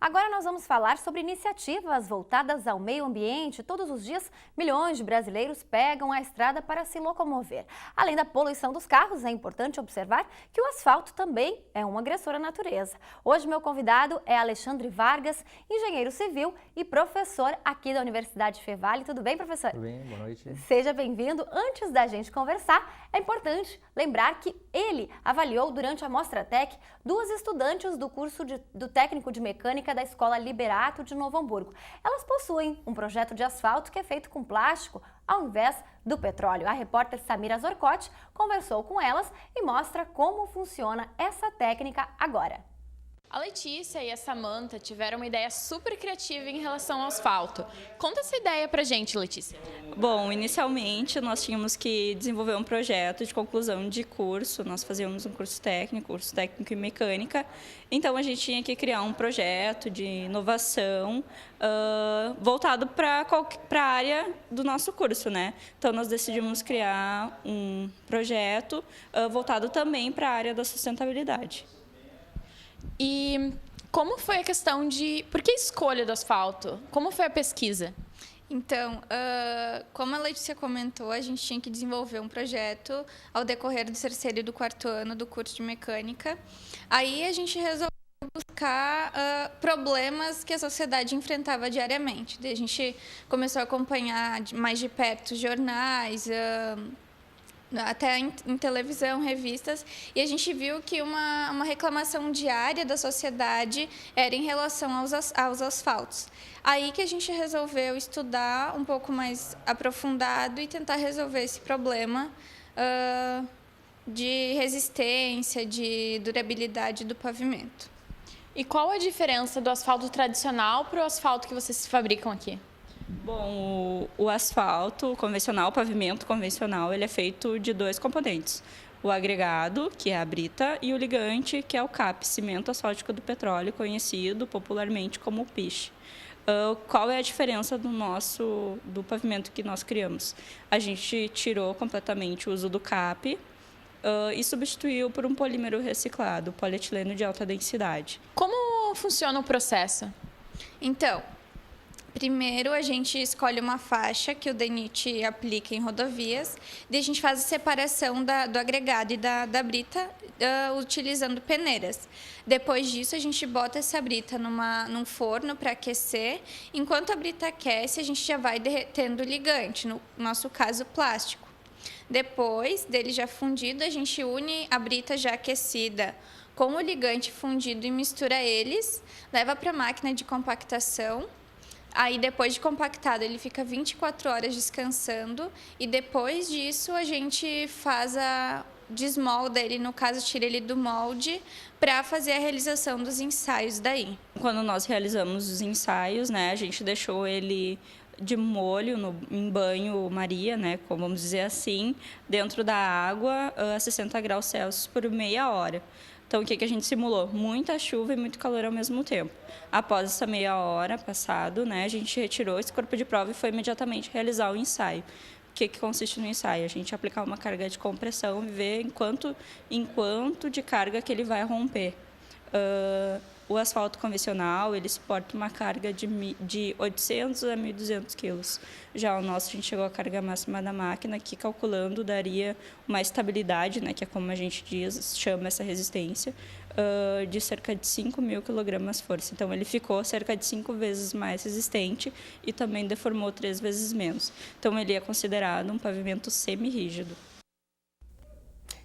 Agora nós vamos falar sobre iniciativas voltadas ao meio ambiente. Todos os dias, milhões de brasileiros pegam a estrada para se locomover. Além da poluição dos carros, é importante observar que o asfalto também é um agressor à natureza. Hoje, meu convidado é Alexandre Vargas, engenheiro civil e professor aqui da Universidade Fevale. Tudo bem, professor? Tudo bem, boa noite. Seja bem-vindo. Antes da gente conversar, é importante lembrar que ele avaliou durante a Mostra Tech duas estudantes do curso do técnico de mecânica da Escola Liberato de Novo Hamburgo. Elas possuem um projeto de asfalto que é feito com plástico ao invés do petróleo. A repórter Samira Zorcotti conversou com elas e mostra como funciona essa técnica agora. A Letícia e a Samantha tiveram uma ideia super criativa em relação ao asfalto. Conta essa ideia pra gente, Letícia. Bom, inicialmente nós tínhamos que desenvolver um projeto de conclusão de curso. Nós fazíamos um curso técnico em mecânica. Então a gente tinha que criar um projeto de inovação voltado para a área do nosso curso, né? Então nós decidimos criar um projeto voltado também para a área da sustentabilidade. E como foi a questão de... Por que a escolha do asfalto? Como foi a pesquisa? Então, como a Letícia comentou, a gente tinha que desenvolver um projeto ao decorrer do terceiro e do quarto ano do curso de mecânica. Aí a gente resolveu buscar problemas que a sociedade enfrentava diariamente. Daí a gente começou a acompanhar mais de perto jornais, até em televisão, revistas, e a gente viu que uma reclamação diária da sociedade era em relação aos asfaltos. Aí que a gente resolveu estudar um pouco mais aprofundado e tentar resolver esse problema de resistência, de durabilidade do pavimento. E qual a diferença do asfalto tradicional para o asfalto que vocês fabricam aqui? Bom, o asfalto convencional, o pavimento convencional, ele é feito de dois componentes. O agregado, que é a brita, e o ligante, que é o CAP, cimento asfáltico do petróleo, conhecido popularmente como piche. Qual é a diferença do pavimento que nós criamos? A gente tirou completamente o uso do CAP e substituiu por um polímero reciclado, polietileno de alta densidade. Como funciona o processo? Então, primeiro, a gente escolhe uma faixa que o DENIT aplica em rodovias, daí a gente faz a separação do agregado e da brita utilizando peneiras. Depois disso, a gente bota essa brita num forno para aquecer. Enquanto a brita aquece, a gente já vai derretendo o ligante, no nosso caso, plástico. Depois dele já fundido, a gente une a brita já aquecida com o ligante fundido e mistura eles, leva para a máquina de compactação. Aí, depois de compactado, ele fica 24 horas descansando e depois disso a gente desmolda ele, no caso, tira ele do molde para fazer a realização dos ensaios daí. Quando nós realizamos os ensaios, né, a gente deixou ele de molho em banho-maria, né, como vamos dizer assim, dentro da água a 60 graus Celsius por meia hora. Então, o que a gente simulou? Muita chuva e muito calor ao mesmo tempo. Após essa meia hora passado, né, a gente retirou esse corpo de prova e foi imediatamente realizar o ensaio. O que consiste no ensaio? A gente aplicar uma carga de compressão e ver em quanto de carga que ele vai romper. O asfalto convencional, ele suporta uma carga de 800 a 1.200 quilos. Já o nosso, a gente chegou à carga máxima da máquina, que calculando daria uma estabilidade, né, que é como a gente chama essa resistência, de cerca de 5.000 kg-força. Então, ele ficou cerca de 5 vezes mais resistente e também deformou 3 vezes menos. Então, ele é considerado um pavimento semi-rígido.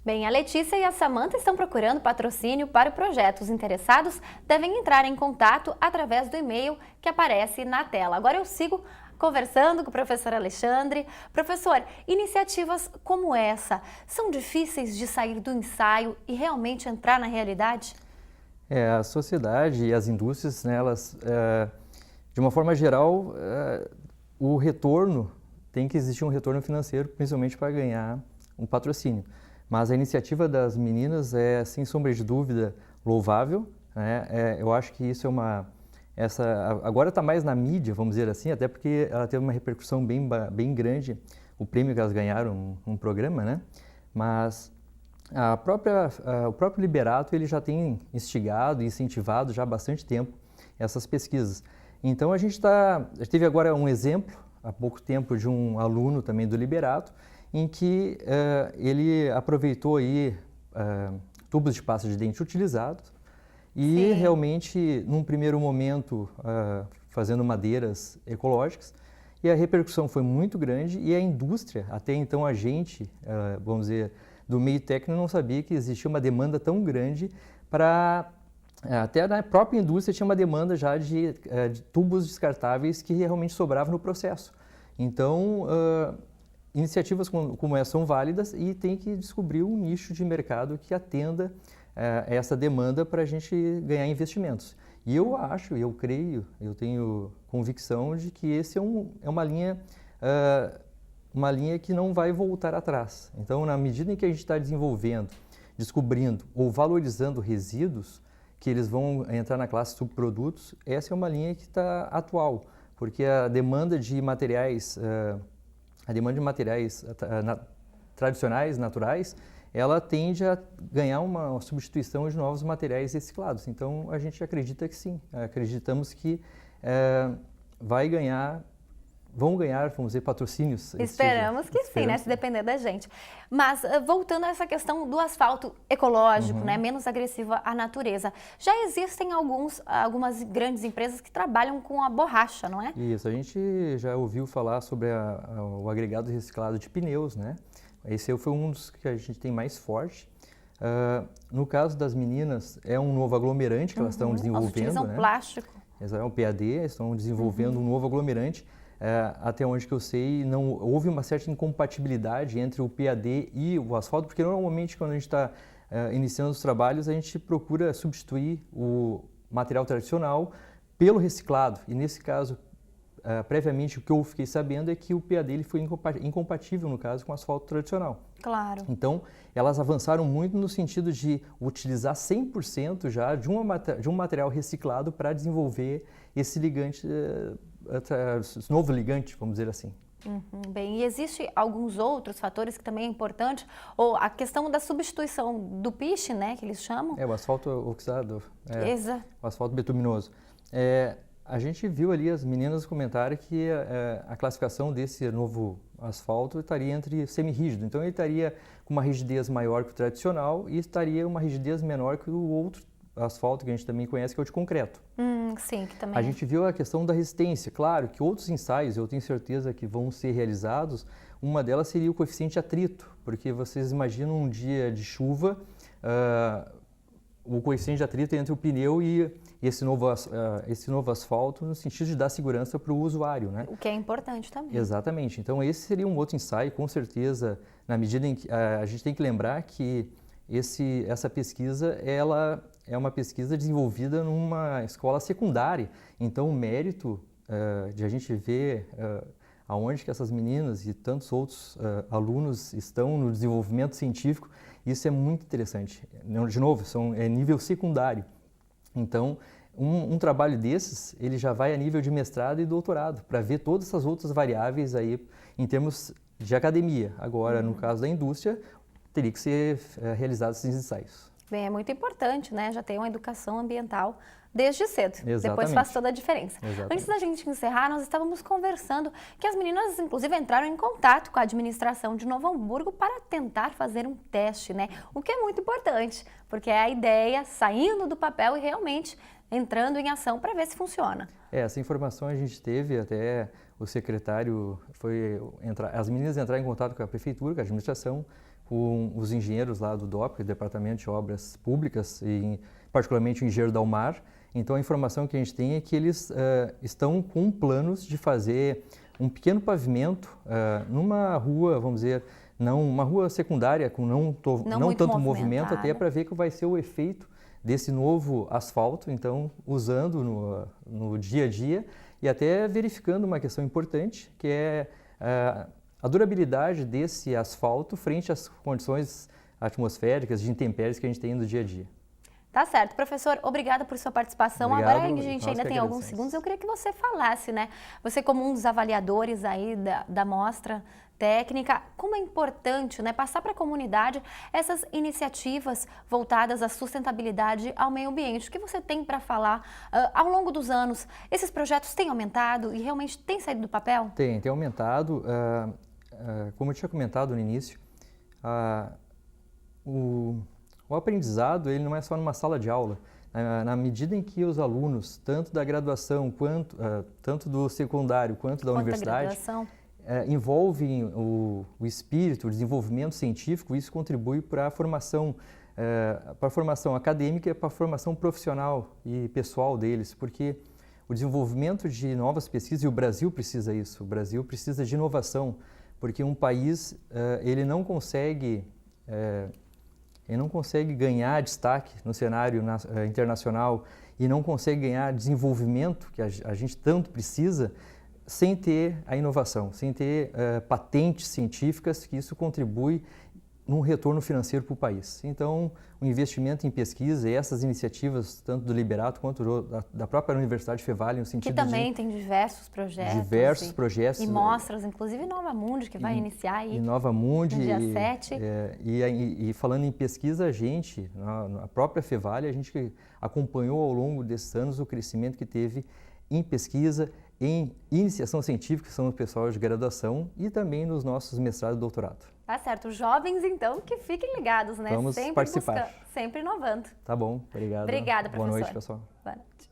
Bem, a Letícia e a Samantha estão procurando patrocínio para o projeto. Os interessados devem entrar em contato através do e-mail que aparece na tela. Agora eu sigo conversando com o professor Alexandre. Professor, iniciativas como essa são difíceis de sair do ensaio e realmente entrar na realidade? A sociedade e as indústrias, né, elas, de uma forma geral, o retorno, tem que existir um retorno financeiro, principalmente para ganhar um patrocínio. Mas a iniciativa das meninas é, sem sombra de dúvida, louvável, né? Eu acho que isso agora está mais na mídia, vamos dizer assim, até porque ela teve uma repercussão bem grande, o prêmio que elas ganharam num programa, né? Mas o próprio Liberato, ele já tem instigado e incentivado já há bastante tempo essas pesquisas. Então a gente teve agora um exemplo, há pouco tempo, de um aluno também do Liberato, em que ele aproveitou aí tubos de pasta de dente utilizados e realmente, num primeiro momento, fazendo madeiras ecológicas, e a repercussão foi muito grande e a indústria, até então a gente, vamos dizer, do meio técnico não sabia que existia uma demanda tão grande para... Até na própria indústria tinha uma demanda já de tubos descartáveis que realmente sobravam no processo. Então, iniciativas como essa são válidas e tem que descobrir um nicho de mercado que atenda essa demanda para a gente ganhar investimentos. E eu acho, eu creio, eu tenho convicção de que esse é uma linha que não vai voltar atrás. Então, na medida em que a gente está desenvolvendo, descobrindo ou valorizando resíduos, que eles vão entrar na classe subprodutos, essa é uma linha que está atual, porque a demanda de materiais, tradicionais, naturais, ela tende a ganhar uma substituição de novos materiais reciclados. Então, a gente acredita que sim, acreditamos que vão ganhar, vamos dizer, patrocínios. Esperamos que sim, né? Se depender da gente. Mas, voltando a essa questão do asfalto ecológico, né? Menos agressivo à natureza. Já existem algumas grandes empresas que trabalham com a borracha, não é? Isso, a gente já ouviu falar sobre o agregado reciclado de pneus, né? Esse foi um dos que a gente tem mais forte. No caso das meninas, é um novo aglomerante que elas estão desenvolvendo. Elas utilizam plástico. É o PAD, estão desenvolvendo um novo aglomerante. Até onde que eu sei, não houve uma certa incompatibilidade entre o PAD e o asfalto, porque normalmente quando a gente está iniciando os trabalhos, a gente procura substituir o material tradicional pelo reciclado. E nesse caso, previamente, o que eu fiquei sabendo é que o PAD ele foi incompatível, no caso, com o asfalto tradicional. Claro. Então, elas avançaram muito no sentido de utilizar 100% já de um material reciclado para desenvolver esse ligante, esse novo ligante, vamos dizer assim. Bem, e existe alguns outros fatores que também é importante, ou a questão da substituição do piche, né, que eles chamam? O asfalto oxidado, Exato. O asfalto betuminoso. A gente viu ali as meninas comentarem que a classificação desse novo asfalto estaria entre semi-rígido. Então, ele estaria com uma rigidez maior que o tradicional e estaria uma rigidez menor que o outro asfalto que a gente também conhece, que é o de concreto. Sim, que também. A gente viu a questão da resistência. Claro que outros ensaios, eu tenho certeza que vão ser realizados, uma delas seria o coeficiente de atrito, porque vocês imaginam um dia de chuva, o coeficiente de atrito entre o pneu e esse novo asfalto, no sentido de dar segurança para o usuário, né? O que é importante também. Exatamente. Então, esse seria um outro ensaio, com certeza, na medida em que a gente tem que lembrar que essa pesquisa, ela é uma pesquisa desenvolvida numa escola secundária. Então, o mérito de a gente ver aonde que essas meninas e tantos outros alunos estão no desenvolvimento científico, isso é muito interessante. De novo, é nível secundário. Então, um trabalho desses, ele já vai a nível de mestrado e doutorado, para ver todas essas outras variáveis aí em termos de academia. Agora, no caso da indústria, teria que ser realizados esses ensaios. Bem, é muito importante, né? Já tem uma educação ambiental desde cedo. Exatamente. Depois faz toda a diferença. Exatamente. Antes da gente encerrar, nós estávamos conversando que as meninas, inclusive, entraram em contato com a administração de Novo Hamburgo para tentar fazer um teste, né? O que é muito importante, porque é a ideia saindo do papel e realmente entrando em ação para ver se funciona. Essa informação a gente teve, até o secretário as meninas entraram em contato com a prefeitura, com a administração, com os engenheiros lá do DOP, Departamento de Obras Públicas, e particularmente o engenheiro Dalmar. Então, a informação que a gente tem é que eles estão com planos de fazer um pequeno pavimento numa rua, vamos dizer, uma rua secundária, com não tanto movimento, até para ver qual vai ser o efeito desse novo asfalto, então, usando no dia a dia e até verificando uma questão importante, que é a durabilidade desse asfalto frente às condições atmosféricas de intempéries que a gente tem no dia a dia. Tá certo. Professor, obrigada por sua participação. Obrigado, Agora a gente ainda tem alguns segundos. Eu queria que você falasse, né? Você como um dos avaliadores aí da mostra técnica, como é importante, né, passar para a comunidade essas iniciativas voltadas à sustentabilidade, ao meio ambiente. O que você tem para falar ao longo dos anos? Esses projetos têm aumentado e realmente têm saído do papel? Tem aumentado. Como eu tinha comentado no início, o aprendizado ele não é só numa sala de aula. Na medida em que os alunos, tanto da graduação, tanto do secundário quanto da universidade, envolvem o espírito, o desenvolvimento científico, isso contribui para a formação acadêmica e para a formação profissional e pessoal deles, porque o desenvolvimento de novas pesquisas, e o Brasil precisa isso, o Brasil precisa de inovação, porque um país ele não consegue ganhar destaque no cenário internacional e não consegue ganhar desenvolvimento, que a gente tanto precisa, sem ter a inovação, sem ter patentes científicas, que isso contribui num retorno financeiro para o país. Então, o investimento em pesquisa e essas iniciativas, tanto do Liberato quanto da própria Universidade Fevale, no sentido que também tem diversos projetos. E mostras, inclusive Nova Mundi, que vai iniciar aí Nova Mundi, no dia 7. E falando em pesquisa, a própria Fevale, a gente acompanhou ao longo desses anos o crescimento que teve em pesquisa, em iniciação científica, que são o pessoal de graduação, e também nos nossos mestrado e doutorado. Tá certo. Os jovens, então, que fiquem ligados, né? Vamos sempre participar. Sempre inovando. Tá bom, obrigado. Obrigada, professor. Boa noite, pessoal. Boa noite.